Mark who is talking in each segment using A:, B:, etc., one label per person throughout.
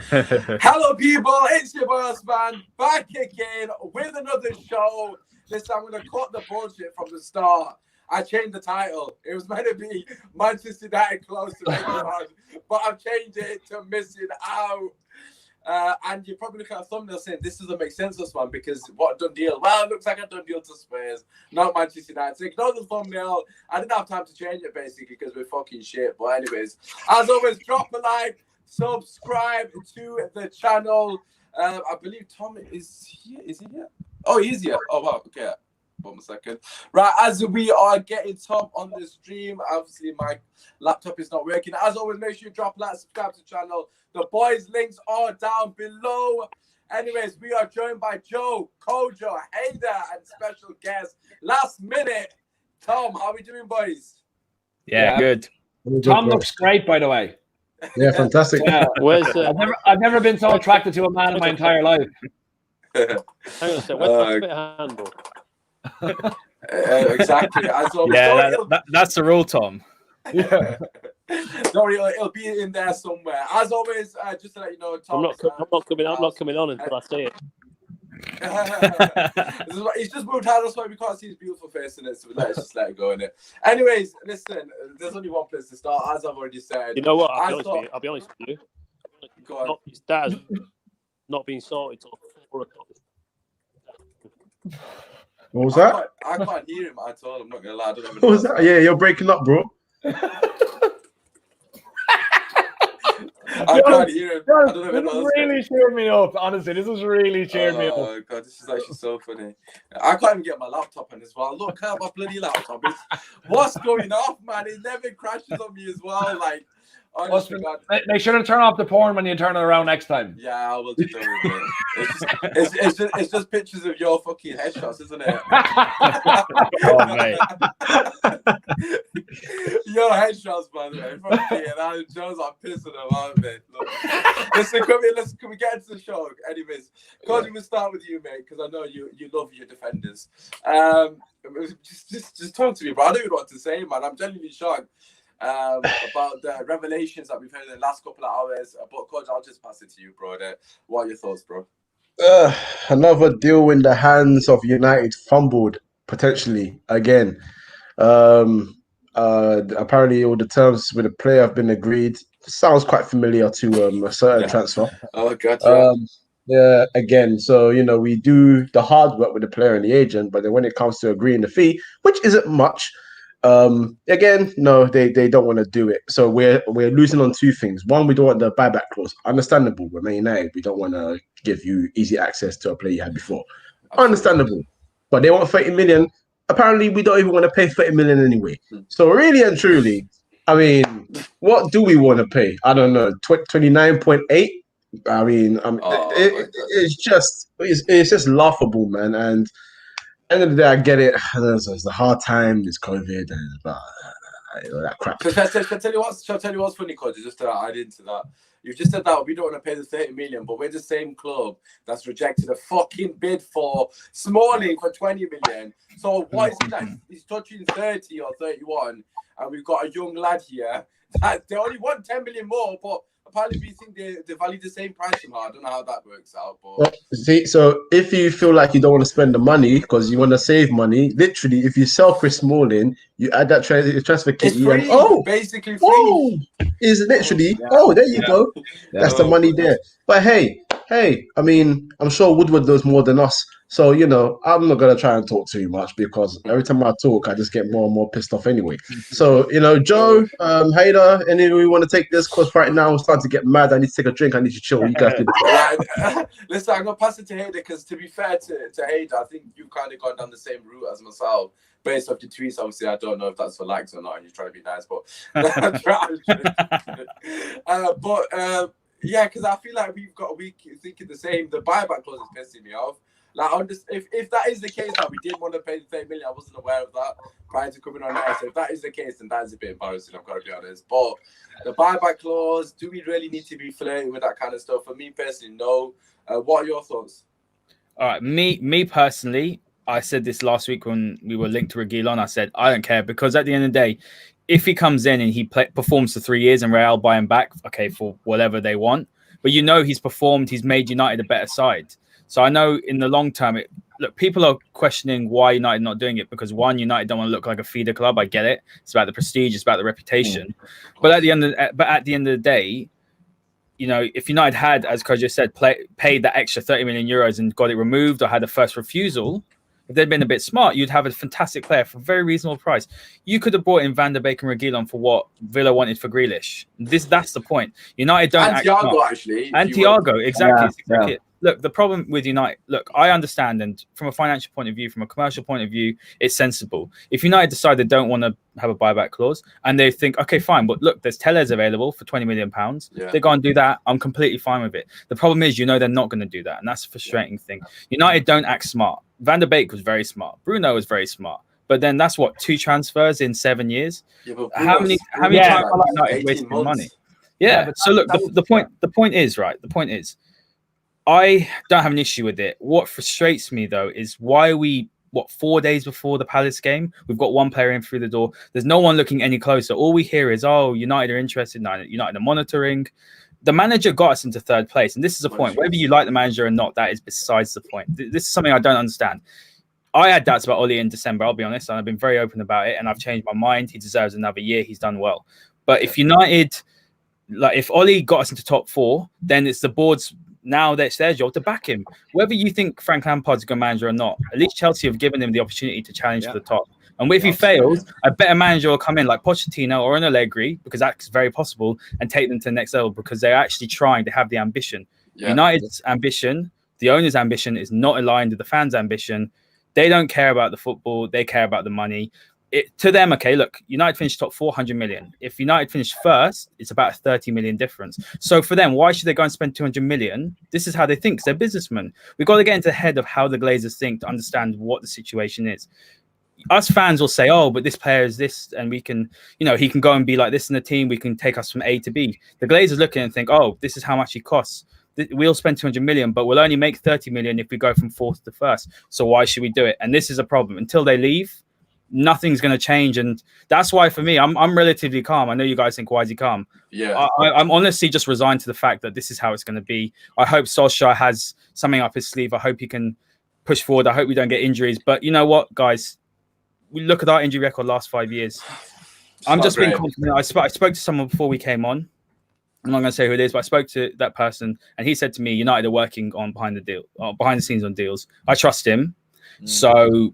A: Hello, people. It's your boy Usmaan back again with another show. This time I'm going to cut the bullshit from the start. I changed the title. It was meant to be Manchester United close to Reguilon, but I've changed it to Missing Out. And you're probably looking at a thumbnail saying this doesn't make sense, Usmaan, because what a done deal? Well, it looks like a done deal to Spurs, not Manchester United. So ignore the thumbnail. I didn't have time to change it basically because we're fucking shit. But anyways, as always, drop a like. Subscribe to the channel. I believe Tom is here. Is he here? Oh, he's here. Oh, wow. Okay. 1 second. Right, as we are getting Tom on the stream, obviously my laptop is not working. As always, make sure you drop a like, subscribe to the channel. The boys' links are down below. Anyways, we are joined by Joe, Kojo, Hader, and special guest. Last minute. Tom, how are we doing, boys?
B: Yeah. Good.
C: Tom looks great, by the way.
D: Yeah, fantastic.
C: Yeah. I've never been so attracted to a man in my entire life.
E: Hang on a second. Where's the handle?
A: Exactly.
B: That's the rule, Tom.
C: Yeah.
A: Don't worry, it'll be in there somewhere. As always, just to let you know, Tom.
E: I'm not coming on until I see it.
A: He's just moved out, that's why we can't see his beautiful face in it, so let's just let it go in it. Anyways, listen, there's only one place to start, as I've already said.
E: You know what? I'll be honest with you.
A: Go on.
E: His dad's not been sorted till 4 o'clock.
D: What was that?
A: I can't hear him at all. I'm not gonna lie. I don't even
D: What was that? Yeah, you're breaking up, bro.
A: I can't hear him. I don't even know.
C: This really cheered me up. Honestly, this has really cheered me up.
A: Oh god, this is actually so funny. I can't even get my laptop on as well. Look at my bloody laptop. What's going off, man? It never crashes on me as well. Like, honestly,
C: make sure to turn off the porn when you turn it around next time.
A: yeah, I will do that. It's just pictures of your fucking headshots, isn't it?
B: Oh, mate.
A: Your headshots, by the way. Fucking hell, Joe's are pissing them out, mate. Look. Listen, can we get into the show? Anyways, Cody, we'll start with you, mate, because I know you love your defenders. Just talk to me, bro. I don't even know what to say, man. I'm genuinely shocked about the revelations that we've heard in the last couple of hours. But Coach, I'll just pass it to you, bro. What are your thoughts, bro?
D: Another deal in the hands of United fumbled potentially again. Apparently, all the terms with the player have been agreed. Sounds quite familiar to a certain transfer.
A: Oh god.
D: Yeah, again. So we do the hard work with the player and the agent, but then when it comes to agreeing the fee, which isn't much. Again, no, they don't want to do it. So we're losing on two things. One, we don't want the buyback clause. Understandable. We're Man United. We don't want to give you easy access to a player you had before. Absolutely. Understandable. But they want 30 million. Apparently, we don't even want to pay 30 million anyway. So really and truly, I mean, what do we want to pay? I don't know. 29.8. I mean, it's just laughable, man. And end of the day, I get it. It's a hard time. It's COVID and that crap.
A: Shall I tell you what's funny, Coach? Just to add into that, you've just said that we don't want to pay the 30 million, but we're the same club that's rejected a fucking bid for Smalling for 20 million. So what is he like? He's touching 30 or 31, and we've got a young lad here that they only want 10 million more, but apparently we think they value the same price somehow. I don't know how that works out, but
D: well, see, so if you feel like you don't want to spend the money because you want to save money, literally, if you sell Chris Smalling, you add that transfer kit.
A: It's free, basically free.
D: Oh, is literally.
A: Yeah.
D: Oh, there you go. That's the money there. But hey, I mean, I'm sure Woodward does more than us. So, I'm not going to try and talk too much because every time I talk, I just get more and more pissed off anyway. So, Joe, Hader, any of you want to take this? Because right now I'm starting to get mad. I need to take a drink. I need to chill. You guys do
A: the Listen, I'm going to pass it to Hader because to be fair to Hader, I think you've kind of gone down the same route as myself. Based off your tweets, obviously, I don't know if that's for likes or not, and you're trying to be nice, but yeah, because I feel like we've got a week thinking the same. The buyback clause is pissing me off. Like, if that is the case, that we did want to pay the 30 million, I wasn't aware of that prior to coming on air. So if that is the case, then that is a bit embarrassing, I've got to be honest. But the buyback clause, do we really need to be flirting with that kind of stuff? For me personally, no. What are your thoughts?
B: All right, me personally, I said this last week when we were linked to Reguilon. I said I don't care because at the end of the day, if he comes in and he performs for 3 years and Real buy him back, okay, for whatever they want. but you know he's performed. He's made United a better side. So I know in the long term, look, people are questioning why United not doing it because one, United don't want to look like a feeder club. I get it. It's about the prestige. It's about the reputation. But at the end of the day, you know, if United had, as Kojo said, paid that extra 30 million euros and got it removed or had a first refusal, if they'd been a bit smart, you'd have a fantastic player for a very reasonable price. You could have brought in Van der Beek and Reguilon for what Villa wanted for Grealish. That's the point. United don't
A: and Thiago, actually.
B: And Thiago, exactly.
C: Yeah.
B: Look, the problem with United, look, I understand, and from a financial point of view, from a commercial point of view, it's sensible. If United decide they don't want to have a buyback clause and they think, okay, fine, but look, there's Tellez available for £20 million.
A: Yeah.
B: They go and do that. I'm completely fine with it. The problem is, you know, they're not going to do that. And that's a frustrating thing. United don't act smart. Van der Beek was very smart. Bruno was very smart. But then that's what, 2 transfers in 7 years?
A: Yeah, but
B: How many times have United wasted money? Yeah. So look, the point is, right? The point is, I don't have an issue with it. What frustrates me, though, is why we, 4 days before the Palace game, we've got one player in through the door. There's no one looking any closer. All we hear is, oh, United are interested. United are monitoring. The manager got us into 3rd place. And this is a point. Whether you like the manager or not, that is besides the point. This is something I don't understand. I had doubts about Oli in December, I'll be honest. And I've been very open about it. And I've changed my mind. He deserves another year. He's done well. But if United, if Oli got us into top 4, then it's the board's, now that's their job to back him. Whether you think Frank Lampard's a good manager or not, at least Chelsea have given him the opportunity to challenge for the top. And if he fails, a better manager will come in like Pochettino or an Allegri, because that's very possible, and take them to the next level because they're actually trying to have the ambition. Yeah. United's ambition, the owner's ambition, is not aligned with the fans' ambition. They don't care about the football. They care about the money. To them, okay, look, United finished top 400 million. If United finished first, it's about a 30 million difference. So for them, why should they go and spend 200 million? This is how they think. They're businessmen. We've got to get into the head of how the Glazers think to understand what the situation is. Us fans will say, oh, but this player is this, and we can, he can go and be like this in the team. We can take us from A to B. The Glazers look at it and think, oh, this is how much he costs. We'll spend 200 million, but we'll only make 30 million if we go from 4th to 1st. So why should we do it? And this is a problem. Until they leave, nothing's going to change. And that's why for me, I'm relatively calm. I know you guys think, why is he calm?
A: Yeah,
B: I'm honestly just resigned to the fact that this is how it's going to be. I hope Solskjaer has something up his sleeve. I hope he can push forward. I hope we don't get injuries. But you know what, guys? We look at our injury record last 5 years. I'm just being confident. I spoke to someone before we came on. I'm not going to say who it is, but I spoke to that person and he said to me, United are working on behind the scenes on deals. I trust him. So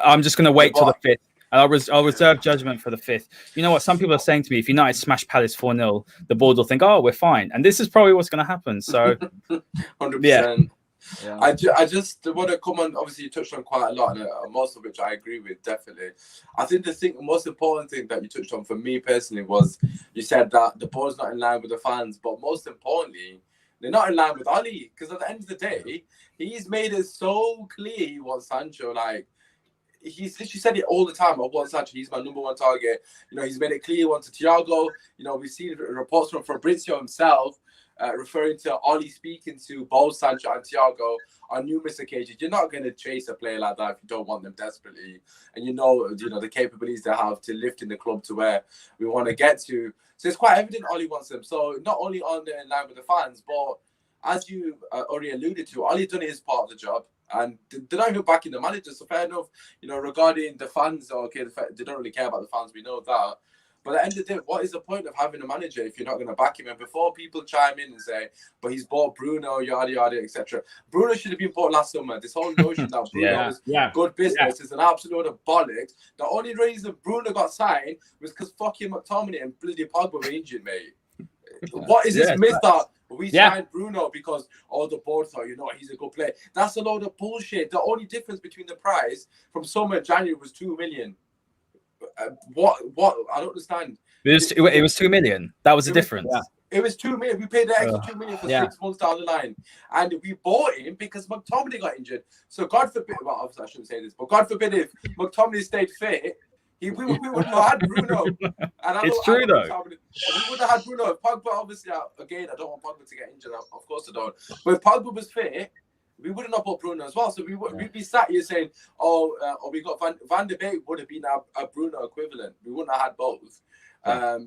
B: I'm just going to wait till the 5th, and I'll reserve judgment for the 5th. You know what? Some people are saying to me, if United smash Palace 4-0, the board will think, oh, we're fine. And this is probably what's going to happen. So,
A: 100%. Yeah. I just want to come on. Obviously, you touched on quite a lot, and most of which I agree with, definitely. I think the most important thing that you touched on for me personally was you said that the board's not in line with the fans, but most importantly, they're not in line with Oli, because at the end of the day, he's made it so clear he wants Sancho. Like, he's literally said it all the time. I want Sancho. He's my number 1 target. He's made it clear he wants Thiago. We've seen reports from Fabrizio himself referring to Oli speaking to both Sancho and Thiago on numerous occasions. You're not going to chase a player like that if you don't want them desperately, and the capabilities they have to lift in the club to where we want to get to. So it's quite evident Oli wants them. So not only on the line with the fans, but as you already alluded to, Oli done his part of the job. And they're not even backing the manager. So fair enough, regarding the fans, okay, they don't really care about the fans. We know that. But at the end of the day, what is the point of having a manager if you're not going to back him? And before people chime in and say, but he's bought Bruno, yada, yada, etc. Bruno should have been bought last summer. This whole notion that Bruno was good business is an absolute load of bollocks. The only reason Bruno got signed was because fucking McTominay and bloody Pogba were injured, mate. What is this myth that we signed Bruno because the board thought, he's a good player? That's a load of bullshit. The only difference between the price from summer and January was 2 million. What? I don't understand.
B: It was 2 million. That was the difference.
A: It was 2 million. We paid the extra 2 million for 6 months down the line, and we bought him because McTominay got injured. So God forbid. Well, obviously I shouldn't say this, but God forbid if McTominay stayed fit, we wouldn't have had Bruno. And
B: it's true though.
A: We wouldn't have had Bruno. If Pogba, obviously, again, I don't want Pogba to get injured. Of course I don't. But if Pogba was fit, we wouldn't have bought Bruno as well. So we'd be sat here saying, we got Van der Beek would have been a Bruno equivalent. We wouldn't have had both.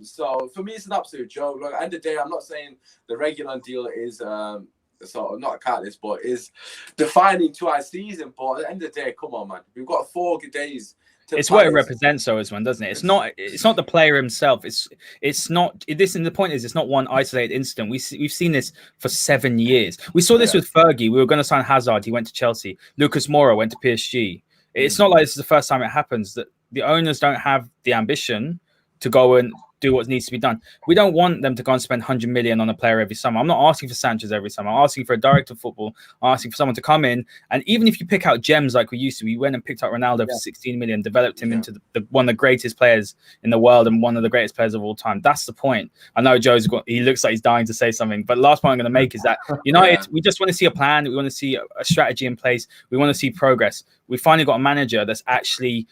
A: So for me, it's an absolute joke. Look, at the end of the day, I'm not saying the Reguilon deal is sort of not a catalyst, but is defining to our season. But at the end of the day, come on, man, we've got 4 days.
B: It's what it represents, though, as one, doesn't it? It's not the player himself. It's not this. And the point is, it's not one isolated incident. We've seen this for 7 years. We saw this with Fergie. We were going to sign Hazard. He went to Chelsea. Lucas Moura went to PSG. It's not like this is the first time it happens. That the owners don't have the ambition to go and do what needs to be done. We don't want them to go and spend 100 million on a player every summer. I'm not asking for Sanchez every summer. I'm asking for a director of football. I'm asking for someone to come in. And even if you pick out gems like we used to, we went and picked out Ronaldo for 16 million, developed him into one of the greatest players in the world and one of the greatest players of all time. That's the point. I know he looks like he's dying to say something, but the last point I'm going to make is that United, we just want to see a plan. We want to see a strategy in place. We want to see progress. We finally got a manager that's actually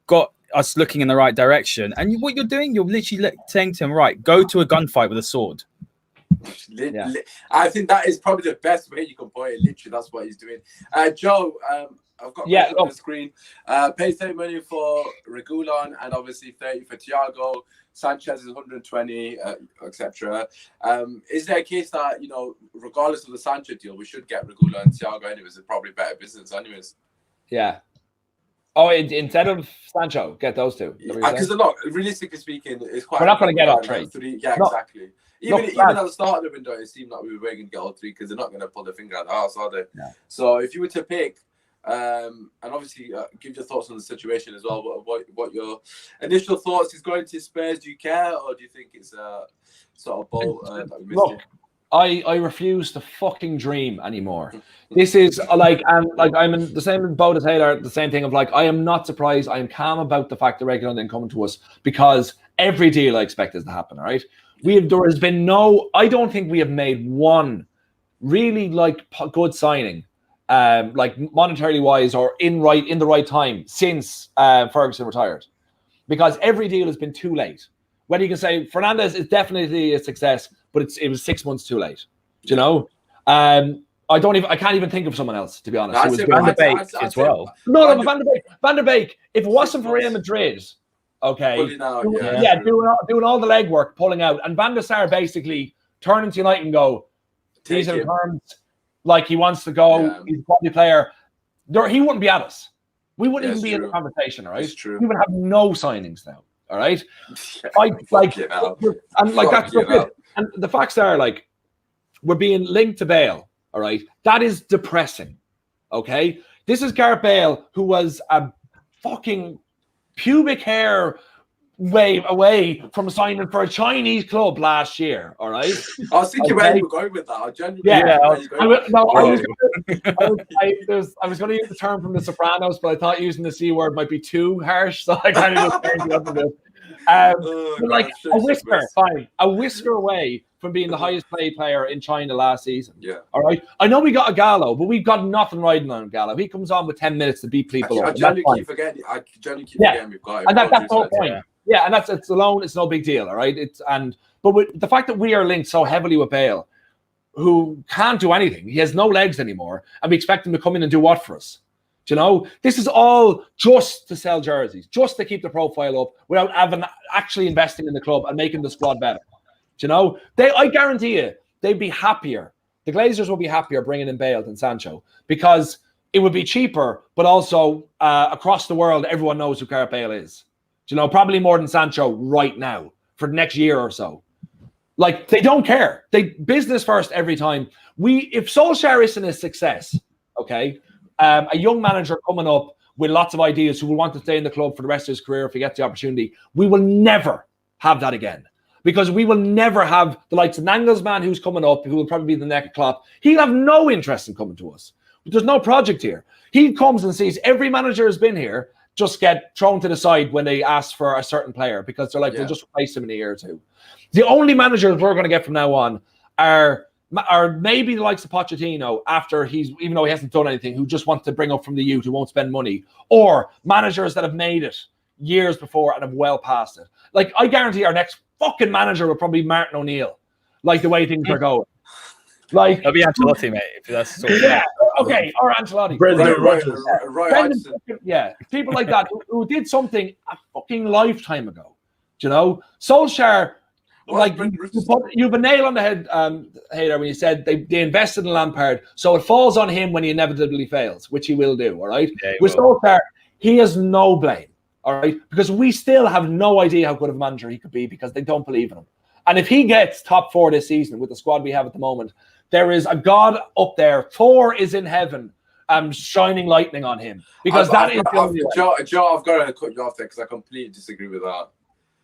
B: got us looking in the right direction. And what you're doing, you're literally saying to him, right, go to a gunfight with a sword.
A: I think that is probably the best way you can put it. Literally, that's what he's doing. Joe, I've got on the screen. Pay 30 million for Reguilon and obviously 30 for Thiago. Sanchez is 120, etc. Is there a case that, regardless of the Sanchez deal, we should get Reguilon and Thiago anyways? It's probably better business anyways.
C: Yeah. Oh, instead of Sancho, get those two.
A: Because realistically speaking, it's quite.
C: We're not going to get all 3.
A: Yeah, exactly. Even at the start of the window, it seemed like we were going to get all 3 because they're not going to pull their finger out the house, are they? Yeah. So if you were to pick, and obviously give your thoughts on the situation as well. What your initial thoughts is going to Spurs? Do you care, or do you think it's a sort of bolt that we missed?
C: I refuse to fucking dream anymore. This is I'm in the same boat as Taylor, the same thing of I am not surprised. I am calm about the fact that Reguilon didn't come to us because every deal I expect is to happen, all right? There has been I don't think we have made one really good signing, monetarily wise or in the right time since Ferguson retired. Because every deal has been too late. Whether you can say Fernandes is definitely a success, but it was 6 months too late. Do you know? I can't even think of someone else, to be honest.
B: Van der Beek as well.
C: No, Van der Beek. If it wasn't for Real Madrid, doing all the legwork, pulling out, and Van der Sar basically turning to United and go, these are the terms, he wants to go, he's a quality player. He wouldn't be at us. We wouldn't even be in the conversation, all right? It's true. We would have no signings now, all right? That's so good. And the facts are, we're being linked to Bale, all right? That is depressing, okay? This is Gareth Bale, who was a fucking pubic hair wave away from signing for a Chinese club last year, all right?
A: I was thinking where you were going with that.
C: I was going to use the term from The Sopranos, but I thought using the C word might be too harsh, so I kind of just changed it up a bit. A whisker away from being the highest paid player in China last season. Yeah. All right. I know we got a Gallo, but we've got nothing riding on Gallo. He comes on with 10 minutes to beat people.
A: I generally keep forgetting we've got him.
C: And that's the whole point. Yeah, and it's alone. It's no big deal. All right. But with the fact that we are linked so heavily with Bale, who can't do anything, he has no legs anymore, and we expect him to come in and do what for us? Do you know, this is all just to sell jerseys, just to keep the profile up without actually investing in the club and making the squad better. Do you know, I guarantee you, they'd be happier. The Glazers will be happier bringing in Bale than Sancho because it would be cheaper, but also across the world, everyone knows who Gareth Bale is. Do you know, probably more than Sancho right now for the next year or so. They don't care. They business first every time. If Solskjaer isn't a success, okay, a young manager coming up with lots of ideas who will want to stay in the club for the rest of his career if he gets the opportunity, we will never have that again. Because we will never have the likes of Nagelsmann, who's coming up, who will probably be the next Klopp. He'll have no interest in coming to us. There's no project here. He comes and sees every manager has been here just get thrown to the side when they ask for a certain player because they're we'll just replace him in a year or two. The only managers we're going to get from now on are maybe the likes of Pochettino even though he hasn't done anything, who just wants to bring up from the youth, who won't spend money, or managers that have made it years before and have well past it. I guarantee our next fucking manager will probably be Martin O'Neill, the way things are going.
B: It'll be Ancelotti, mate. If that's sort of
C: okay, or Ancelotti.
A: Brendan Rodgers.
C: Yeah, people like that who did something a fucking lifetime ago. you know, Solskjaer.
A: Well,
C: Like you've a nail on the head, Hader, when you said they invested in Lampard, so it falls on him when he inevitably fails, which he will do. All right, with Solskjaer, he has no blame. All right, because we still have no idea how good of a manager he could be because they don't believe in him. And if he gets top 4 this season with the squad we have at the moment, there is a God up there. Thor is in heaven, shining lightning on him because
A: Joe, I've got to cut you off there because I completely disagree with that.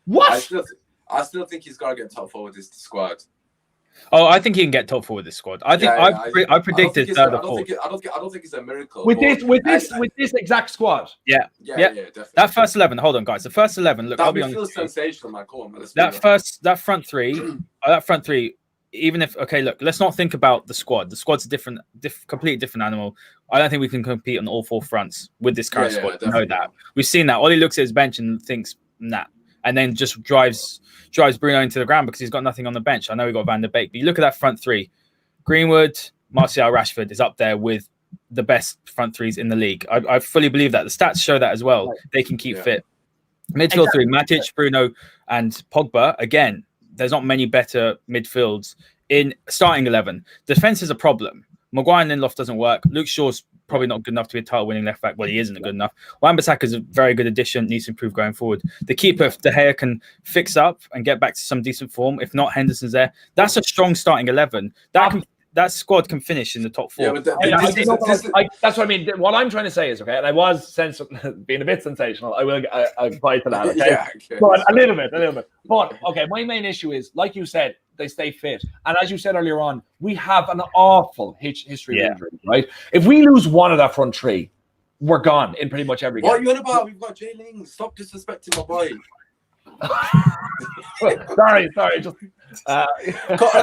C: What?
A: I still think he's got to get top 4 with this squad.
B: Oh, I think he can get top 4 with this squad. I think I predicted third or fourth.
A: I don't think it's a miracle.
C: With this exact squad.
B: Yeah,
A: definitely.
B: That first 11. Hold on, guys. The first 11. Look, I'll be honest.
A: Sensational, man. Come on,
B: that front three. Even if look, let's not think about the squad. The squad's a completely different animal. I don't think we can compete on all 4 fronts with this current squad. We know that. We've seen that. Ollie looks at his bench and thinks, nah. And then just drives Bruno into the ground because he's got nothing on the bench. I know we got Van der Beek, but you look at that front 3. Greenwood, Martial, Rashford is up there with the best front 3s in the league. I fully believe that. The stats show that as well. They can keep fit. Midfield 3, Matic, Bruno, and Pogba. Again, there's not many better midfields in starting 11. Defense is a problem. Maguire and Lindelof doesn't work. Luke Shaw's probably not good enough to be a title-winning left back. Well, he isn't good enough. Wan-Bissaka's a very good addition, needs to improve going forward. The keeper, if De Gea can fix up and get back to some decent form, if not, Henderson's there. That's a strong starting 11. That squad can finish in the top 4.
C: Yeah, that's what I mean. What I'm trying to say is, okay, and I was being a bit sensational. I'll buy to that, okay?
A: Yeah, okay.
C: But a little bit. But, okay, my main issue is, like you said, they stay fit. And as you said earlier on, we have an awful history of injury, right? If we lose one of that front 3, we're gone in pretty much every game.
A: What are you on about? We've got Jay Ling. Stop disrespecting my boy.
C: sorry. Just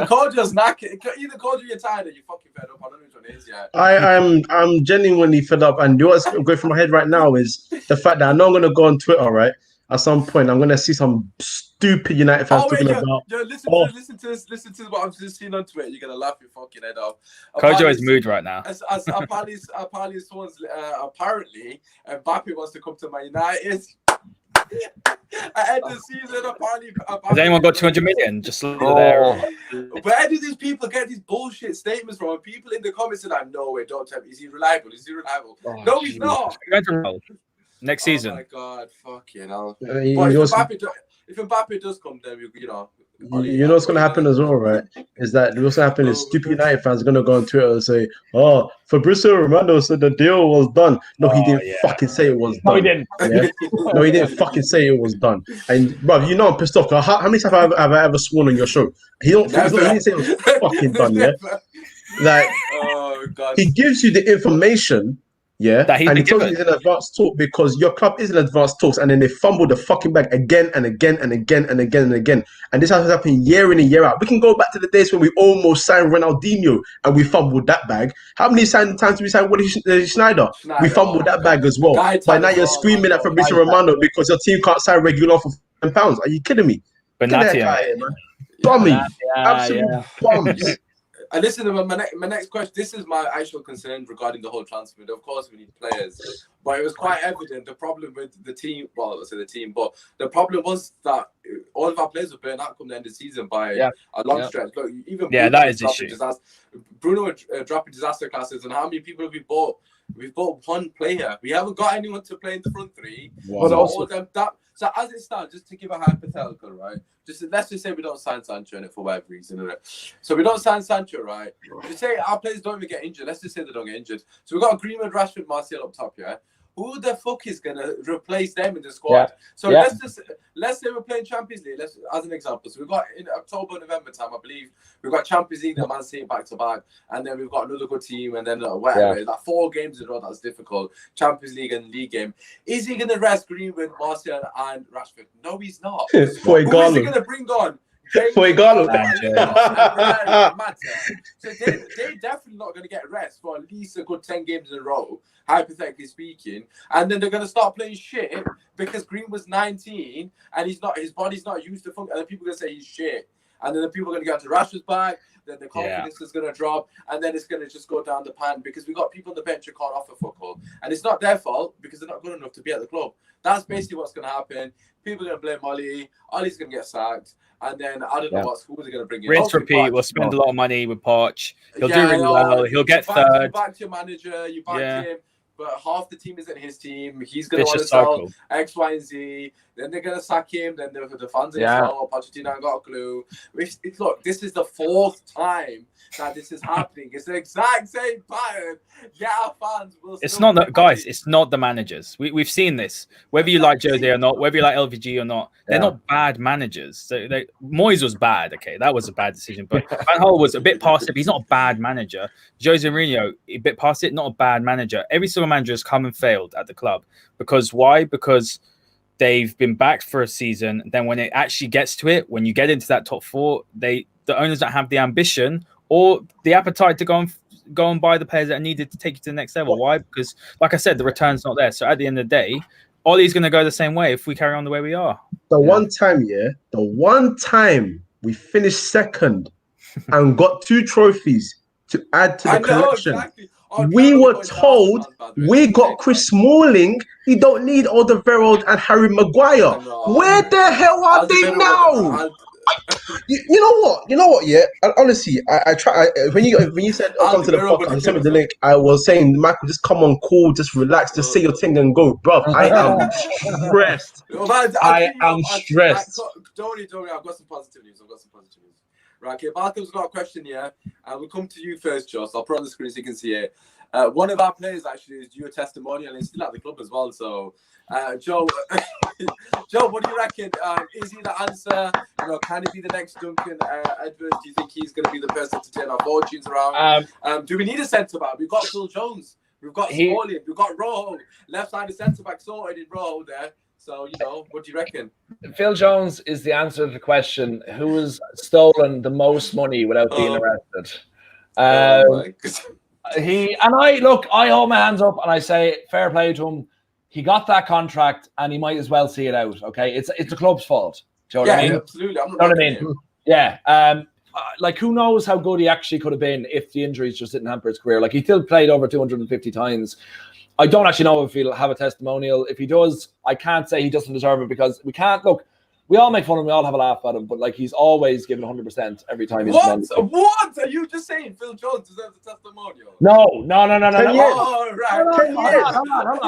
A: Cordial's knackered. Either Cordial, you're tired or you're fucking fed up. I don't know which one it is yet.
D: I'm genuinely fed up, and what's going through my head right now is the fact that I know I'm going to go on Twitter, right? At some point, I'm going to see some stupid United fans talking about.
A: Listen to what I'm just seeing on Twitter. You're going to laugh your fucking head off.
B: Kojo is mood right now.
A: Apparently, Mbappe wants to come to Man United. At end of the season, apparently.
B: Has anyone got 200 million? Just there.
A: Where do these people get these bullshit statements from? People in the comments are like, no way, don't tell me. Is he reliable? No, he's not.
B: Next season.
A: Oh my God, fucking hell. If Mbappe does come, then you know
D: what's going to happen as well, right? Is that what's going to happen is stupid United fans are going to go on Twitter and say, "Oh, Fabrizio Romano said the deal was done." No, he didn't fucking say it was done.
C: No, he didn't.
D: Yeah? No, he didn't fucking say it was done. And bro, you know I'm pissed off. How many times have I ever sworn on your show? He didn't say it was fucking done. Yeah, like
A: oh God,
D: he gives you the information. Yeah,
B: and
D: he tells you he's in advanced talk because your club is in advanced talks, and then they fumble the fucking bag again and again and again and again and again. And this has happened year in and year out. We can go back to the days when we almost signed Ronaldinho and we fumbled that bag. How many times did we sign Schneider? We fumbled that bag as well. But now you're screaming at Fabrizio Romano because your team can't sign Reguilon for £10. Are you kidding me? Dummy. Absolute bums.
A: And listen, my next question, this is my actual concern regarding the whole transfer. Of course, we need players. But it was quite evident the problem with the team, but the problem was that all of our players were burnt out come the end of the season by a long stretch. Look, even
B: that is issue.
A: Bruno dropping disaster classes, and how many people have we bought? We've bought one player. We haven't got anyone to play in the front 3.
D: Wow.
A: So as it stands, just to give a hypothetical, right? Let's just say we don't sign Sancho in it for whatever reason. Right? So we don't sign Sancho, right? Just say our players don't even get injured. Let's just say they don't get injured. So we've got Greenwood, Rashford, Martial up top, yeah? Who the fuck is gonna replace them in the squad? Let's say we're playing Champions League. As an example, so we've got in October, November time, I believe we've got Champions League and Man City back to back, and then we've got another good team, and then whatever. Like 4 games in a row, that's difficult. Champions League and league game. Is he gonna rest Greenwood, Martial, and Rashford? No, he's not. Who is he gonna bring on?
D: For Igalo.
A: So they're definitely not going to get rest for at least a good 10 games in a row, hypothetically speaking. And then they're going to start playing shit because Green was 19 and his body's not used to function. And then people are going to say he's shit. and then the people are going to get to Rashford's back. Then the confidence is going to drop, and then it's going to just go down the pan because we got people on the bench who can't offer football, and it's not their fault because they're not good enough to be at the club. That's basically what's going to happen. People are going to blame Ollie. Ollie's going to get sacked, and then I don't know who they're going to bring in.
B: Rinse, repeat. We'll spend a lot of money with Poch. He'll do really well. He'll get third.
A: You backed your manager. You backed him. But half the team isn't his team. He's going to want to sell X, Y, and Z. Then they're going to sack him. Then the fans are going to say, Pochettino ain't got a clue. Look, this is the 4th time that this is happening. It's the exact same pattern. Yeah, our fans will.
B: It's not the guys. It's not the managers. We've seen this. Whether you like Jose or not, whether you like LVG or not, they're not bad managers. So Moyes was bad. Okay, that was a bad decision. But Van Gaal was a bit past it. But he's not a bad manager. Jose Mourinho, a bit past it. Not a bad manager. Every single manager has come and failed at the club. Because why? Because they've been backed for a season. Then when it actually gets to it, when you get into that top 4, the owners don't have the ambition or the appetite to go and buy the players that are needed to take you to the next level. Why? Because, like I said, the return's not there. So at the end of the day, Ollie's going to go the same way if we carry on the way we are.
D: The one time we finished second and got 2 trophies to add to the collection. Exactly. We were told we got Chris Smalling. We don't need Alderweireld and Harry Maguire. Where the hell are they now? You know what? Yeah, and honestly, I try. When you said come to the podcast and send me the link, I was saying, Michael, just come on, cool, just relax, just say your thing and go, bro. I am stressed. I am stressed.
A: Don't worry, I've got some positive news. Right, okay, Barthel's got a question here, and we'll come to you first, Josh. I'll put it on the screen so you can see it. One of our players actually is due a testimonial, and he's still at the club as well. So, Joe, what do you reckon? Is he the answer? Can he be the next Duncan Edwards? Do you think he's going to be the person to turn our fortunes around? Do we need a centre back? We've got Phil Jones, we've got Smalling, we've got Rojo, left-sided centre back sorted in Rojo there. So, what do you reckon?
C: Phil Jones is the answer to the question, who has stolen the most money without being arrested? I hold my hands up and I say, fair play to him. He got that contract and he might as well see it out, okay? It's the club's fault. Do you know what I mean?
A: Absolutely.
C: You know what I mean? Yeah. Who knows how good he actually could have been if the injuries just didn't hamper his career. Like, he still played over 250 times. I don't actually know if he'll have a testimonial. If he does, I can't say he doesn't deserve it because we can't look. We all make fun of him. We all have a laugh at him, but he's always given 100% every time he's
A: on. What? Are you just saying Phil Jones deserves a testimonial?
C: No.
D: 10 years. Oh, right. 10 years.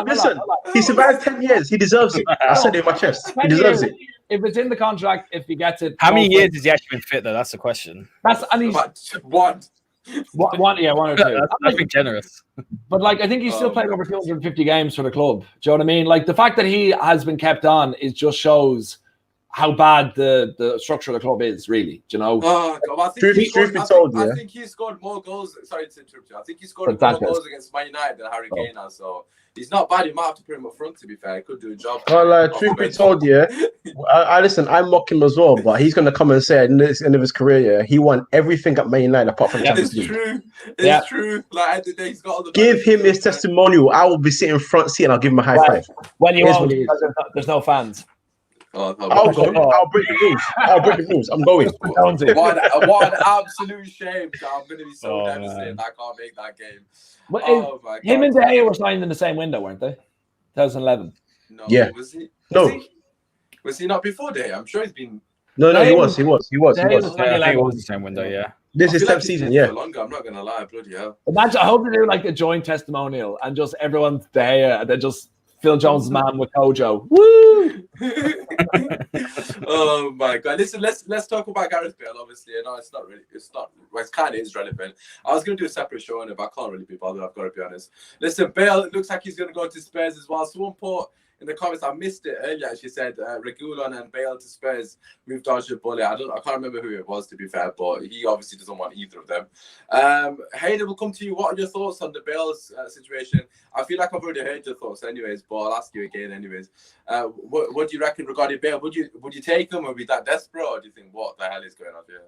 D: Listen, he survived 10 years. He deserves it. I said it in my chest. He deserves it.
C: If it's in the contract, if he gets it.
B: How many years has he actually been fit, though? That's the question.
C: One or two.
B: That's been generous.
C: But I think he's still played over 250 games for the club. Do you know what I mean? The fact that he has been kept on just shows how bad the structure of the club is, really. Do you know?
A: I think he scored more goals. Sorry to interrupt you. I think he scored more goals against Man United than Harry Kane has. So he's not bad. You might have to put him up front. To be fair, he could do a job.
D: Truth be told, I listen. I mock him as well, but he's gonna come and say at the end of his career, he won everything at Man United apart from Champions League.
A: It's true. At the day, he's got all the.
D: Give him his testimonial. I will be sitting front seat and I'll give him a high five.
C: When you won't, because there's no fans.
D: I'll break the rules. I'm going.
A: What an absolute shame. I'm going to be so devastated. I can't make that game.
C: Him and De Gea were signed in the same window, weren't they? 2011.
A: No.
D: Yeah.
A: Was he not before De Gea? I'm sure he's been.
D: No, he was.
B: I think it was the same window, yeah.
D: This is 10th season, yeah.
A: Longer, I'm not going to lie, bloody hell.
C: Imagine, I hope they do a joint testimonial and just everyone's De Gea and then just Phil Jones' man with Kojo. Woo!
A: Oh my God! Listen, let's talk about Gareth Bale. Obviously, no, it's not really. Well, it kind of is relevant. I was going to do a separate show on it, but I can't really be bothered. I've got to be honest. Listen, Bale. It looks like he's going to go to Spurs as well. Someone put in the comments, I missed it earlier. She said Reguilon and Bale to Spurs. We've dodged a bullet. I can't remember who it was, to be fair, but he obviously doesn't want either of them. Hayden, we'll come to you. What are your thoughts on the Bale's situation? I feel like I've already heard your thoughts, anyways, but I'll ask you again, anyways. What do you reckon regarding Bale? Would you take him? Or be that desperate, or do you think what the hell is going on here?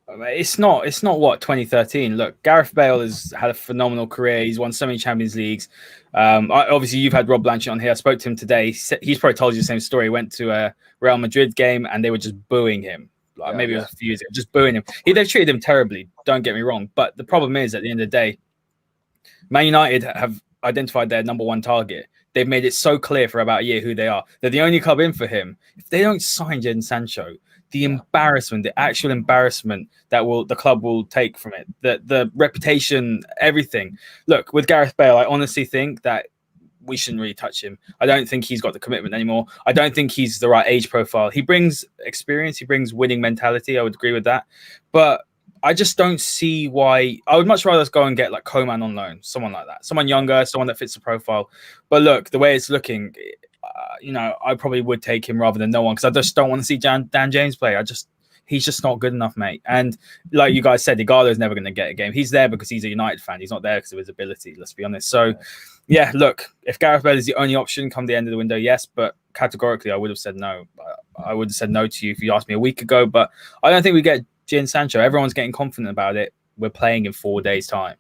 B: It's not what 2013. Look, Gareth Bale has had a phenomenal career. He's won so many Champions Leagues. Obviously, you've had Rob Blanchett on here. I spoke to him today. He's probably told you the same story. He went to a Real Madrid game and they were just booing him Like maybe it was a few years ago, just booing him. They've treated him terribly. Don't get me wrong, but the problem is, at the end of the day, Man United have identified their number one target. They've made it so clear for about a year who they are. They're the only club in for him. If they don't sign Jadon Sancho, the embarrassment, the actual embarrassment that the club will take from it, the reputation, everything. Look, with Gareth Bale, I honestly think that we shouldn't really touch him. I don't think he's got the commitment anymore. I don't think he's the right age profile. He brings experience. He brings winning mentality. I would agree with that. But I just don't see why. I would much rather us go and get like Coman on loan, someone like that, someone younger, someone that fits the profile. But look, the way it's looking, I probably would take him rather than no one, because I just don't want to see Dan James play. He's just not good enough, mate. And like you guys said, Igalo is never going to get a game. He's there because he's a United fan. He's not there because of his ability, let's be honest. So, yeah, look, if Gareth Bale is the only option come the end of the window, yes, but categorically I would have said no. I would have said no to you if you asked me a week ago, but I don't think we get Jadon Sancho. Everyone's getting confident about it. We're playing in 4 days' time.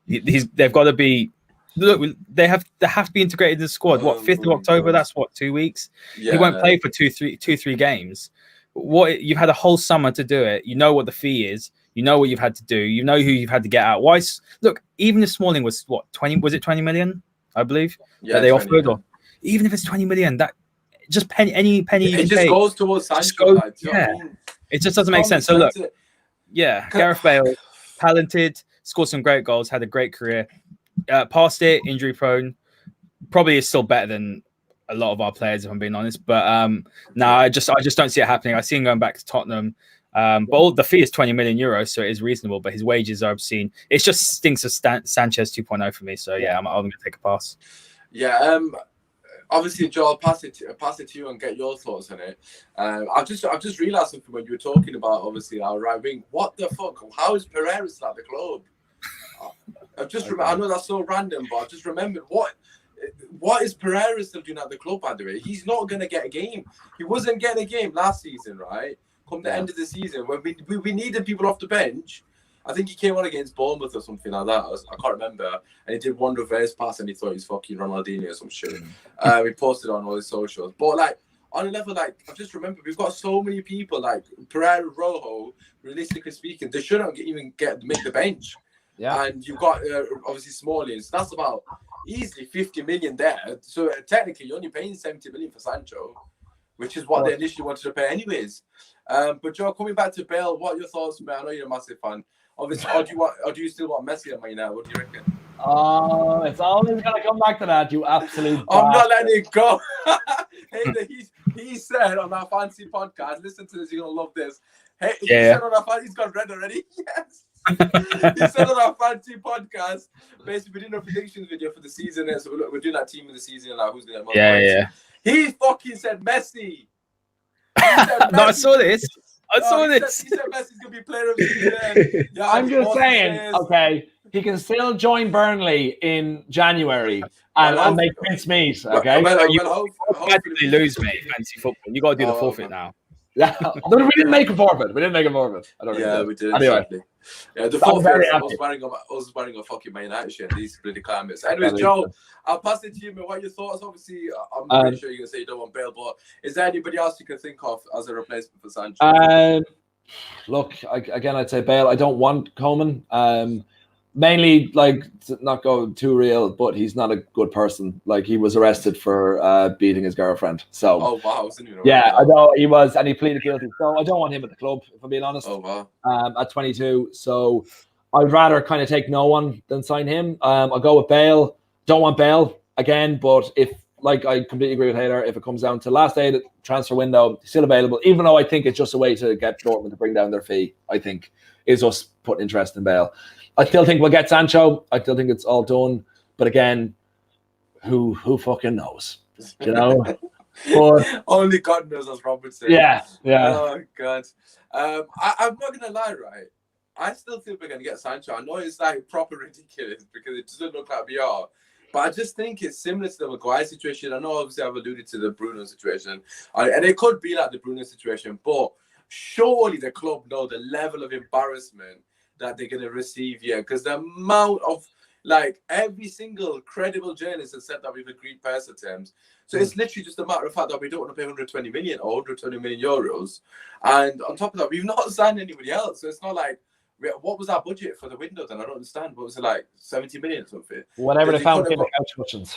B: They've got to be. Look, they have to be integrated in the squad. 5th of October? That's 2 weeks. Yeah. He won't play for two, three games. You've had a whole summer to do it. You know what the fee is. You know what you've had to do. You know who you've had to get out. Look, even if Smalling was 20? Was it 20 million? I believe that they offered. Or even if it's 20 million, that just any penny.
A: It just goes towards Sancho.
B: It just doesn't make sense. So look, Gareth Bale, talented, scored some great goals, had a great career. Past it, injury prone, probably is still better than a lot of our players, if I'm being honest. But I just don't see it happening. I see him going back to Tottenham. But the fee is 20 million euros, so it is reasonable. But his wages are obscene. It just stinks of Sanchez 2.0 for me. So I'm going to take a pass.
A: Yeah. Obviously, Joel, I'll pass it to you and get your thoughts on it. I've just realised something when you were talking about obviously our right wing. What the fuck? How is Pereira still at the club? I know that's so random, but I've just remembered what is Pereira still doing at the club, by the way? He's not going to get a game. He wasn't getting a game last season, right? Come the end of the season, when we needed people off the bench. I think he came on against Bournemouth or something like that. I can't remember. And he did one reverse pass and he thought he was fucking Ronaldinho or some shit. He posted on all his socials. But like, on a level, like, I've just remembered, we've got so many people, like Pereira, Rojo, realistically speaking, they shouldn't even make the bench. Yeah. And you've got obviously Smalling, so that's about easily 50 million there. So technically, you're only paying 70 million for Sancho, which is what they initially wanted to pay anyways. But Joe, coming back to Bale, what are your thoughts, man? I know you're a massive fan. Obviously, or do you still want Messi at Man United? What do you reckon?
C: Oh, it's always gonna come back to that, you absolute.
A: I'm not letting it go. He said on our fancy podcast, listen to this, you're gonna love this. Hey, he said on our fancy, he's got red already. Yes. He said on our fancy podcast, basically we did a predictions video for the season, so we're doing that team of the season and like who's gonna get points. He fucking said Messi.
B: No, I saw this. I saw this.
A: He said Messi's gonna be player of the season. Yeah,
C: I'm just saying, okay, he can still join Burnley in January and make mincemeat. Okay,
B: you automatically lose, mate. Fancy football. You got to do the forfeit now.
C: Yeah, no, we didn't make a forfeit. We did. I don't know.
A: We did. Anyway. Exactly. Yeah, the forfeit. I was wearing a fucking Man United shirt. These bloody climates. Anyways, Joe, I'll pass it to you. What are your thoughts? Obviously, I'm pretty sure you're gonna say you don't want Bale, but is there anybody else you can think of as a replacement for Sancho?
C: Look, again, I'd say Bale. I don't want Coman. Mainly, like, to not go too real, but he's not a good person. Like, he was arrested for beating his girlfriend. So,
A: oh wow,
C: I know he was, and he pleaded guilty. So I don't want him at the club, if I'm being honest.
A: Oh wow.
C: At 22, so I'd rather kind of take no one than sign him. I'll go with Bale. Don't want Bale again, but if, like, I completely agree with Hader, if it comes down to last day of the transfer window, still available. Even though I think it's just a way to get Dortmund to bring down their fee. I think is us putting interest in Bale. I still think we'll get Sancho. I still think it's all done. But again, who fucking knows? You know?
A: But, only God knows, as Robert said.
C: Yeah.
A: Oh, God. I'm not going to lie, right? I still think we're going to get Sancho. I know it's like proper ridiculous because it doesn't look like we are. But I just think it's similar to the Maguire situation. I know obviously I've alluded to the Bruno situation. And it could be like the Bruno situation. But surely the club know the level of embarrassment that they're going to receive here, because the amount of Like every single credible journalist has said that we've agreed Persa terms. So it's literally just a matter of fact that we don't want to pay 120 million or 120 million euros. And on top of that, we've not signed anybody else. So it's not like, what was our budget for the window then? I don't understand. What was it, like 70 million or something?
C: Whatever they found in the couch cushions.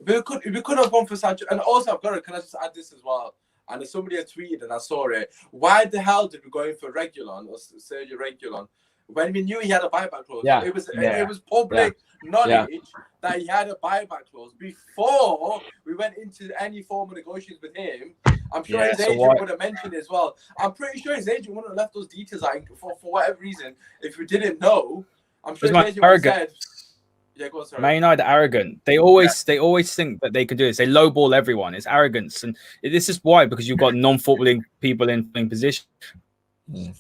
A: We could have gone for Sancho. And also, can I just add this as well? And if somebody had tweeted and I saw it, why the hell did we go in for Reguilon or Sergio Reguilon when we knew he had a buyback clause?
C: Yeah.
A: It was public knowledge that he had a buyback clause before we went into any form of negotiations with him. I'm sure his agent would have mentioned it as well. I'm pretty sure his agent wouldn't have left those details out for whatever reason. If we didn't know, I'm sure his agent would have said, yeah, go on, sorry.
B: Man United are arrogant. They always think that they can do this. They lowball everyone. It's arrogance, and this is why, because you've got non-footballing people in position.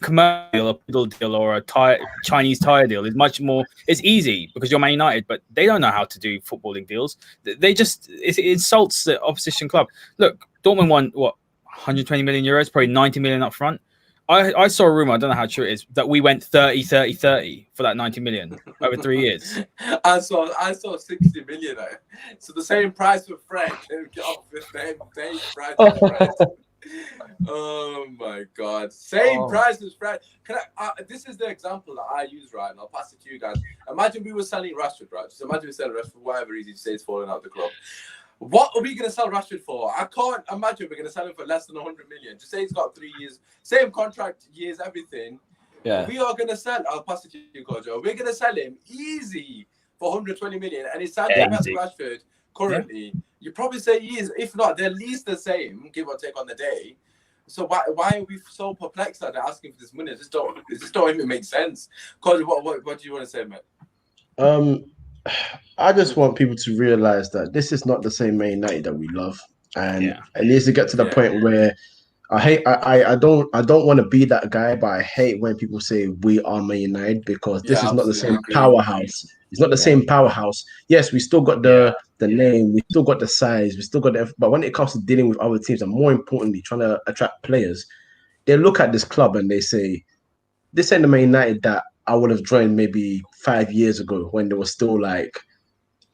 B: Commercial, a deal, or a Chinese tire deal is much more. It's easy because you're Man United, but they don't know how to do footballing deals. They just it insults the opposition club. Look, Dortmund won what 120 million euros, probably 90 million up front. I saw a rumor, I don't know how true it is, that we went 30 for that 90 million over 3 years.
A: I saw 60 million. So the same price for Fred. Same price for Fred. Oh my God! Same price as Fred. This is the example that I use, right? And I'll pass it to you guys. Imagine we were selling Rashford, right? Just imagine we selling Rashford for whatever reason. Say he's falling out of the club. What are we going to sell Rashford for? I can't imagine we're going to sell him for less than 100 million. Just say he's got 3 years, same contract, years, everything. Yeah. We are going to sell. I'll pass it to you, Kojo. We're going to sell him easy for 120 million, and he's signed Rashford currently. Yeah. You probably say he is. If not, they're at least the same, give or take on the day. So why are we so perplexed that they're asking for this money? It just don't even make sense. Kojo, what do you want to say, man?
D: I just want people to realize that this is not the same Man United that we love, and it needs to get to the point where I don't want to be that guy, but I hate when people say we are Man United, because this is not the same powerhouse. It's not the same powerhouse. Yes, we still got the name, we still got the size, we still got but when it comes to dealing with other teams, and more importantly, trying to attract players, they look at this club and they say, this ain't the Man United that I would have joined maybe 5 years ago when they were still like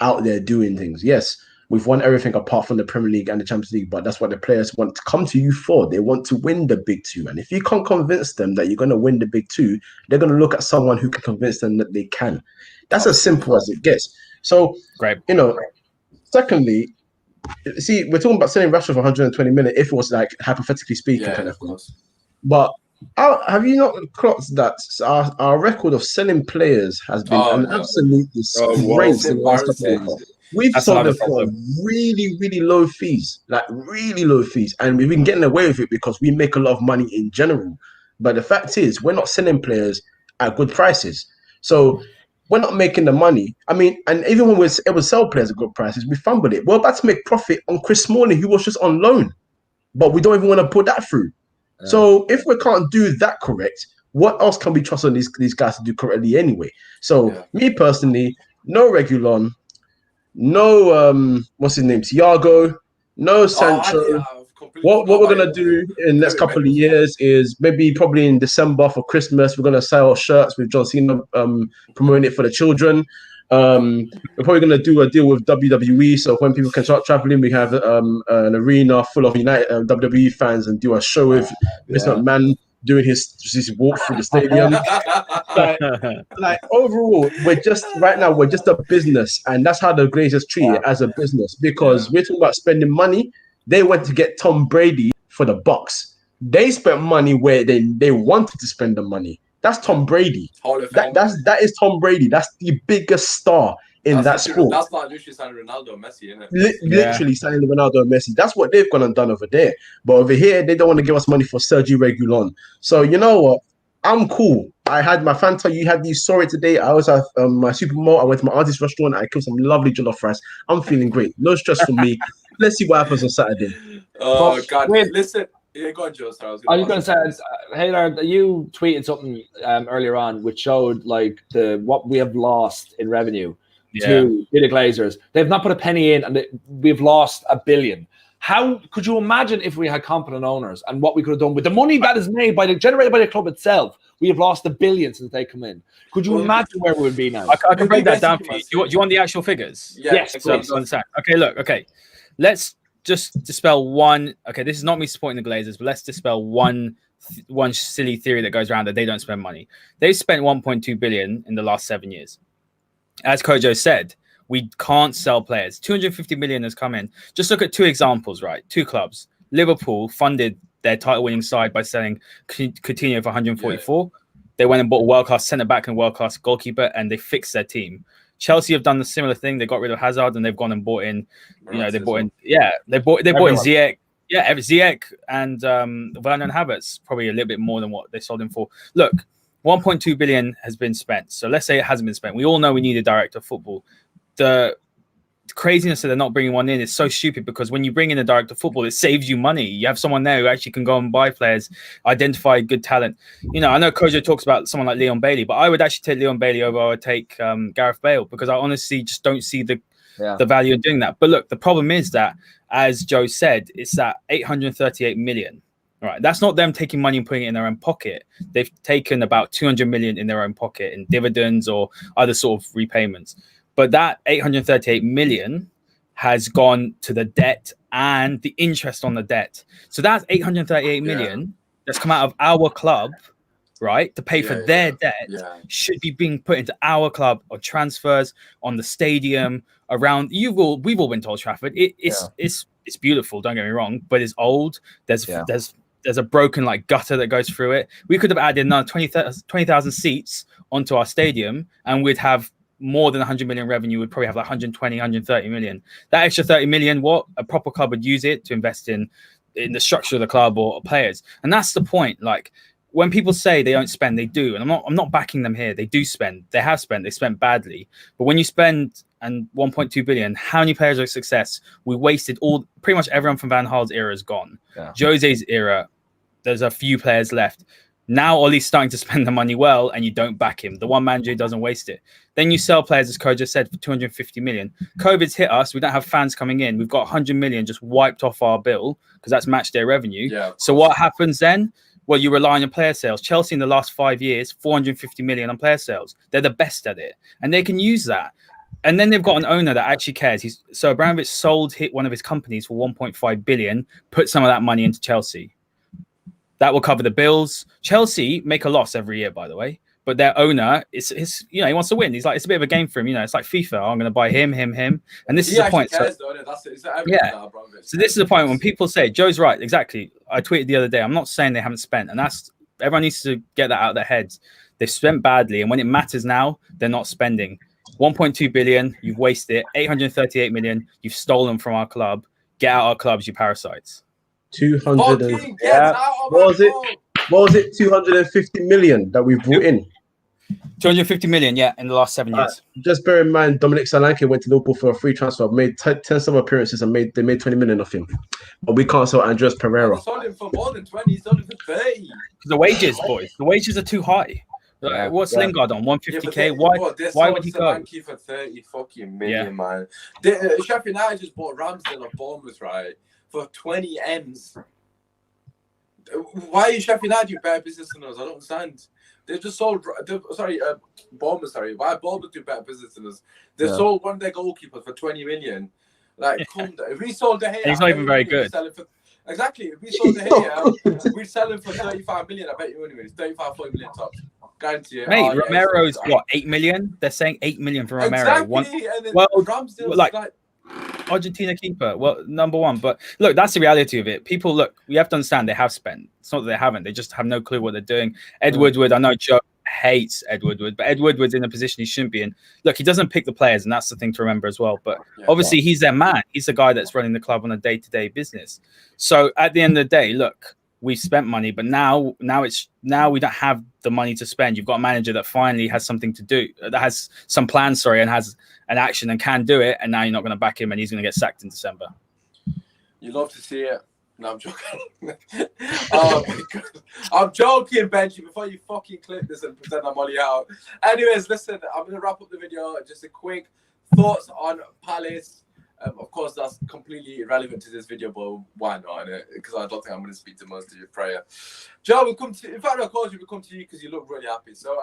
D: out there doing things. Yes, we've won everything apart from the Premier League and the Champions League, but that's what the players want to come to you for. They want to win the big two. And if you can't convince them that you're going to win the big two, they're going to look at someone who can convince them that they can. That's as simple as it gets. So,
B: great.
D: Secondly, see, we're talking about selling Rashford for 120 million if it was like hypothetically speaking, kind of thing. But have you not clocked that our record of selling players has been an absolute disgrace in the last couple of years? We've sold them for really, really low fees, and we've been getting away with it because we make a lot of money in general. But the fact is, we're not selling players at good prices. So we're not making the money. I mean, and even when we able to sell players at good prices, we fumbled it. We're about to make profit on Chris Smalling, who was just on loan, but we don't even want to put that through. Yeah. So if we can't do that correct, what else can we trust on these guys to do correctly anyway? So me personally, no Reguilon, no what's his name, Thiago, no Sancho. What we're gonna do in the next couple of years is probably in December for Christmas, we're gonna sell shirts with John Cena promoting it for the children. We're probably gonna do a deal with WWE, so when people can start traveling, we have an arena full of United WWE fans and do a show with Mr. McMahon doing his walk through the stadium. like overall, we're just a business, and that's how the Glazers treat it, as a business, because we're talking about spending money. They went to get Tom Brady for the Bucks. They spent money where they wanted to spend the money. That's Tom Brady. That is Tom Brady. That's the biggest star in that sport.
A: That's like literally signing Ronaldo and Messi, isn't it?
D: Literally signing Ronaldo and Messi. That's what they've gone and done over there. But over here, they don't want to give us money for Sergio Reguilon. So you know what? I'm cool. I had my Fanta. You saw it today. I also have my Supermalt. I went to my auntie's restaurant. I killed some lovely jollof rice. I'm feeling great. No stress for me. Let's see what happens on Saturday.
A: Oh, God. Listen. Yeah, go on, Joe. Sorry,
C: I was going to say, hey, Lard, you tweeted something earlier on which showed like what we have lost in revenue to the Glazers. They've not put a penny in, and we've lost $1 billion. How could you imagine if we had competent owners and what we could have done with the money that is made generated by the club itself? We have lost $1 billion since they come in. Could you imagine where we would be now?
B: I can break that down for you. Do you want the actual figures?
C: Yes.
B: So you understand. Okay, look. Okay, let's just dispel one. Okay, this is not me supporting the Glazers, but let's dispel one silly theory that goes around that they don't spend money. They've spent 1.2 billion in the last 7 years. As Kojo said, we can't sell players. 250 million has come in. Just look at two examples, right? Two clubs. Liverpool funded their title-winning side by selling Coutinho for 144. They went and bought a world-class centre-back and world-class goalkeeper, and they fixed their team. Chelsea have done the similar thing. They got rid of Hazard, and they've gone and bought in. They bought in Ziyech. Yeah, Ziyech and Werner and Havertz, probably a little bit more than what they sold him for. Look, 1.2 billion has been spent. So let's say it hasn't been spent. We all know we need a director of football. The craziness that they're not bringing one in is so stupid, because when you bring in a director of football, it saves you money. You have someone there who actually can go and buy players, identify good talent. I know Kojo talks about someone like Leon Bailey, but I would actually take Leon Bailey over. I would take Gareth Bale, because I honestly just don't see the value in doing that. But look, the problem is that, as Joe said, it's that 838 million. Right, that's not them taking money and putting it in their own pocket. They've taken about 200 million in their own pocket in dividends or other sort of repayments. But that 838 million has gone to the debt and the interest on the debt. So that's 838 million that's come out of our club, right, to pay for their debt, should be being put into our club, or transfers, on the stadium, around. We've all been to Old Trafford. It's beautiful, don't get me wrong, but it's old. There's a broken gutter that goes through it. We could have added another 20,000 seats onto our stadium, and we'd have more than 100 million revenue. Would probably have 120, 130 million. That extra 30 million, what a proper club would use it to invest in the structure of the club or players. And that's the point. When people say they don't spend, they do. And I'm not backing them here. They do spend. They have spent. They spent badly. But when you spend 1.2 billion, how many players are a success? We wasted pretty much everyone from Van Gaal's era is gone. Jose's era, there's a few players left. Now Ollie's starting to spend the money well, and you don't back him. The one manager doesn't waste it. Then you sell players, as Kojo said, for 250 million. COVID's hit us. We don't have fans coming in. We've got 100 million just wiped off our bill, because that's match day revenue. So what happens then? Well, you rely on your player sales. Chelsea in the last 5 years, 450 million on player sales. They're the best at it, and they can use that. And then they've got an owner that actually cares. So Abramovich sold one of his companies for 1.5 billion, put some of that money into Chelsea. That will cover the bills. Chelsea make a loss every year, by the way, but their owner he wants to win. He's like, it's a bit of a game for him. It's like FIFA. I'm going to buy him. And this is the point.
A: Cares,
B: So this is the point when people say, Joe's right. Exactly. I tweeted the other day, I'm not saying they haven't spent, and everyone needs to get that out of their heads. They've spent badly, and when it matters now, they're not spending. 1.2 billion, you've wasted it. 838 million, you've stolen from our club. Get out our clubs, you parasites.
D: 200 what was it 250 million that we brought in?
B: 250 million, in the last 7 years.
D: Just bear in mind, Dominic Solanke went to Liverpool for a free transfer, made 10 summer appearances, and they made 20 million off him. But we can't sell Andres Pereira.
A: They sold him for more than 20. He sold him for 30.
B: The wages, boys. The wages are too high. What's Lingard on? 150k? Why would he go?
A: Solanke for 30 fucking million, man. Sheffield United just bought Ramsdale of Bournemouth, right, for 20 M's. Why is Sheffield United doing better business than us? I don't understand. They've just sold. Bournemouth. Sorry, why Bournemouth do better business than us? They sold one of their goalkeepers for 20 million. If we sold De Gea,
B: he's not even very good.
A: Exactly. If we sold De Gea, we'd sell him for 35 million. I bet you anyway. It's 35, 40 million tops. Guarantee it.
B: Mate, Romero's what, 8 million? They're saying 8 million for Romero.
A: Exactly. And then Ramsdale's
B: Argentina keeper, number one. But look, that's the reality of it. People, look, we have to understand they have spent. It's not that they haven't. They just have no clue what they're doing. Ed Woodward, I know Joe hates Ed Woodward, but Ed Woodward's in a position he shouldn't be in. Look, he doesn't pick the players, and that's the thing to remember as well. But obviously, he's their man. He's the guy that's running the club on a day-to-day business. So at the end of the day, look, we've spent money, but now we don't have the money to spend. You've got a manager that finally has something to do, that has some plans, and has an action and can do it. And now you're not going to back him, and he's going to get sacked in December.
A: You love to see it. No, I'm joking. Oh my God. I'm joking, Benji, before you fucking clip this and pretend I'm Ollie out. Anyways, listen, I'm going to wrap up the video. Just a quick thoughts on Palace. Of course, that's completely irrelevant to this video, but why not? Because I don't think I'm going to speak to most of your prayer. Joe, we'll come to. In fact, I called you. We'll come to you because you look really happy. So,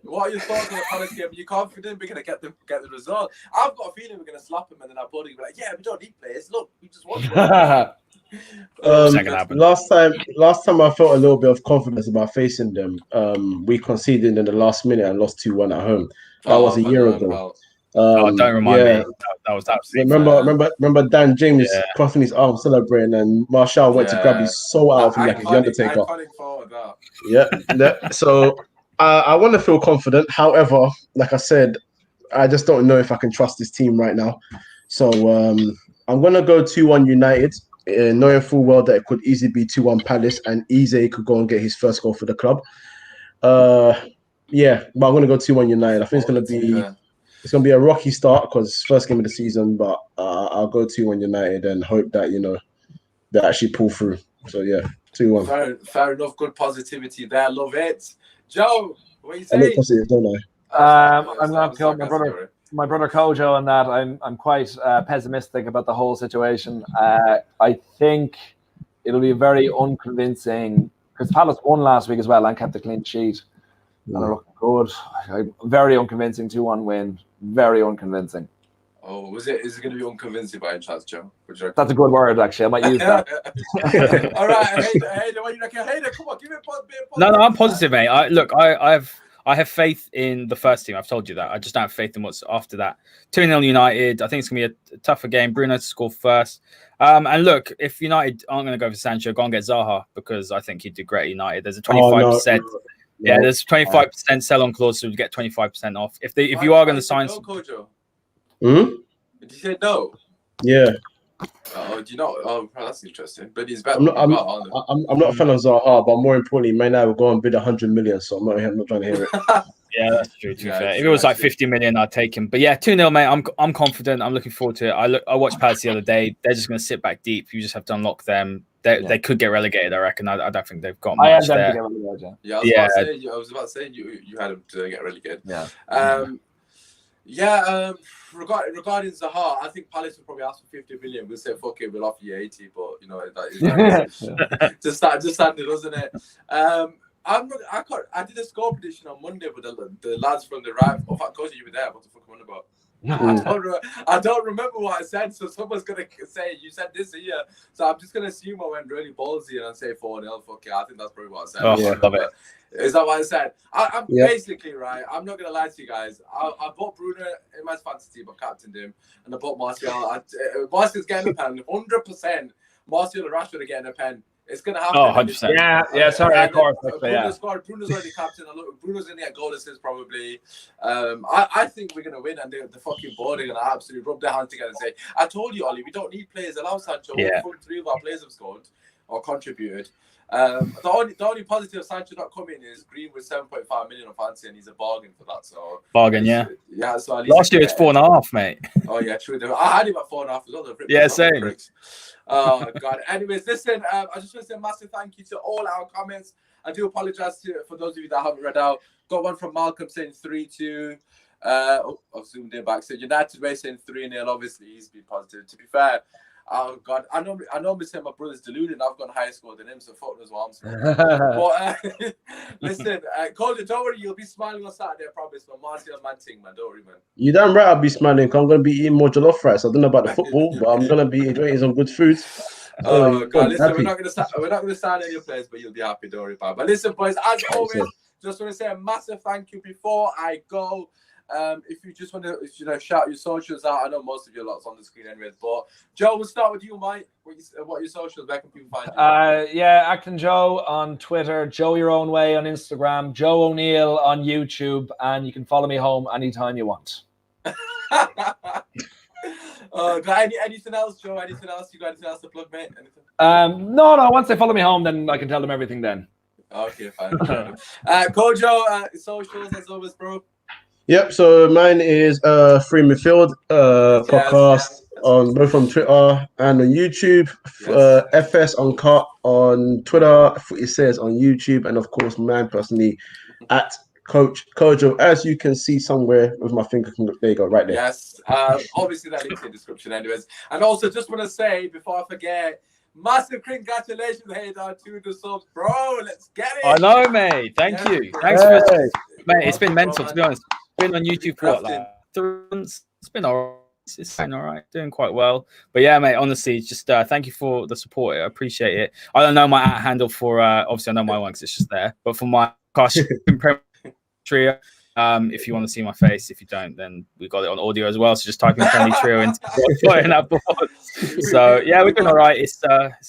A: what are your thoughts on the Palace game? Are you confident we're going to get the result? I've got a feeling we're going to slap them, and then our body will be like, "Yeah, we don't need players. Look, we just want one."
D: Last time I felt a little bit of confidence about facing them. We conceded in the last minute and lost 2-1 at home. That was a year ago.
B: Don't remind me. That was absolutely.
D: Remember Dan James crossing his arm celebrating, and Martial went to grab his soul out of him like he's the Undertaker.
A: Iconic forward, that.
D: Yeah. So I want to feel confident. However, like I said, I just don't know if I can trust this team right now. So I'm gonna go 2-1 United, knowing full well that it could easily be 2-1 Palace, and Eze could go and get his first goal for the club. Yeah, but I'm gonna go 2-1 United. I think it's gonna be a rocky start because first game of the season, but I'll go 2-1 United and hope that they actually pull through. So yeah, 2-1.
A: Fair enough. Good positivity there. Love it. Joe, what are you saying?
D: Positive, don't
C: I'm not going my brother Kojo on that. I'm quite pessimistic about the whole situation. I think it'll be very unconvincing because Palace won last week as well and kept a clean sheet. And they're looking good. Very unconvincing 2-1 win. Very unconvincing.
A: Oh, is it going to be unconvincing by any chance, Joe?
C: That's a good word, actually. I might use that.
A: All right, Hayden, what you reckon? Hayden, come on, give me a bit.
B: No, I'm positive, mate. I have faith in the first team. I've told you that. I just don't have faith in what's after that. 2-0 United. I think it's going to be a tougher game. Bruno to score first. And look, if United aren't going to go for Sancho, go and get Zaha because I think he'd do great at United. There's a 25%. Yeah, there's 25% sell-on clause, so you get 25% off. If you are going to sign...
A: Did you say no?
D: Yeah.
A: Oh, do you know? Oh, that's interesting. But he's better.
D: I'm not a fan of Zaha, but more importantly, Man United will go and bid 100 million. So I'm not trying to hear it.
B: Yeah, that's true. To be fair, if it was like 50 million, I'd take him. But yeah, 2-0, mate. I'm confident. I'm looking forward to it. I watched Palace the other day. They're just going to sit back deep. You just have to unlock them. They could get relegated. I reckon. I don't think they've got much there.
A: I was about to say you had them to get relegated. Regarding Zaha, I think Palace will probably ask for 50 million. We'll say, fuck it, we'll offer you 80, but that is just standard, doesn't it? I did a score prediction on Monday with the lads from the right. In fact, Coach, you were there. What the fuck am I on about? I don't remember what I said, so someone's gonna say you said this here. So I'm just gonna assume I went really ballsy and say 4-0. Fuck it, I think that's probably what I said.
B: I love it.
A: Is that what I said? I'm basically right. I'm not gonna lie to you guys. I bought Bruno in my fantasy team, I captained him, and I bought Martial. Martial's getting a pen, 100%. Martial and Rashford are getting a pen. It's going to happen.
B: Oh, 100%.
C: Yeah, sorry, of course.
A: Bruno's already captain. Bruno's going to get goal assists probably. I think we're going to win, and the fucking board are going to absolutely rub their hands together and say, I told you, Ollie, we don't need players. Allow Sancho.
B: Yeah.
A: 3 of our players have scored or contributed. The only positive Sancho not coming is Green with 7.5 million of fancy, and he's a bargain for that. So
B: bargain, yeah.
A: Yeah. So at least
B: last year it's 4.5, mate.
A: Oh yeah, true. I had him at 4.5 as well.
B: Yeah, same.
A: Oh God. Anyways, listen. I just want to say a massive thank you to all our comments. I do apologize for those of you that haven't read out. Got one from Malcolm saying 3-2. I've zoomed in back. So United way saying 3-0. Obviously, he's been positive. To be fair. Oh God, I normally say my brother's deluded. I've gone higher score than him, so fuck knows what I'm saying. But listen, Colin, don't worry, you'll be smiling on Saturday, I promise. Man, Martial Manting, man, don't worry, man.
D: You damn right, I'll be smiling. I'm gonna be eating more jollof rice. I don't know about the football, but I'm gonna be enjoying some good food.
A: Oh God, listen, we're not gonna sign any players, but you'll be happy. Don't worry about it. But listen, boys, as always, just want to say a massive thank you before I go. If you just want to, shout your socials out, I know most of your lot's on the screen anyway. But Joe, we'll start with you, mate. What are your socials? Where can people find you?
C: Acting Joe on Twitter, Joe Your Own Way on Instagram, Joe O'Neill on YouTube, and you can follow me home anytime you want.
A: Anything else, Joe? Anything else? You got anything else to plug, mate? Anything?
C: No. Once they follow me home, then I can tell them everything. Then.
A: Okay, fine. Kojo, socials as always, bro.
D: Yep, so mine is Free Midfield podcast on both on Twitter and on YouTube. FS Uncut on Twitter, Footy Says on YouTube, and of course mine personally at Coach Kojo, as you can see somewhere with my finger, there you go, right there.
A: Yes, obviously that link's in the description anyways. And also just want to say, before I forget, massive congratulations, Haydar, to the subs, bro. Let's get it.
B: I know, mate. Thank you. Thanks for mate. It's been mental, to be honest. Been on YouTube for what, like 3 months? It's been alright. It's been alright, doing quite well. But yeah, mate, honestly, just thank you for the support. I appreciate it. I don't know my handle for obviously I know my one because it's just there, but for my trio, if you want to see my face, if you don't, then we got it on audio as well. So just type in Friendly Trio and put in that board. So yeah, we're doing all right. It's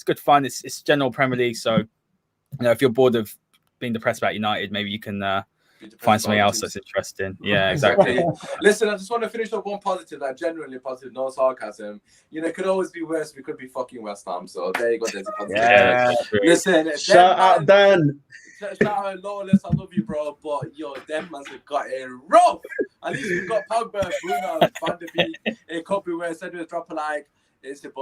B: good fun. It's general Premier League. So you know, if you're bored of being depressed about United, maybe you can find something else that's interesting. Yeah, exactly.
A: Listen, I just want to finish up one positive, like genuinely positive, no sarcasm. You know, it could always be worse. We could be fucking West Ham. So there you go. There's a positive.
B: Yeah.
A: Listen,
D: Shout out Dan.
A: Shout out Lawless, I love you, bro. But yo, them man's have got it rough. At least we've got Pogba, Bruno, Van der Beek. It could be worse. Anyway, drop a like. It's your boy.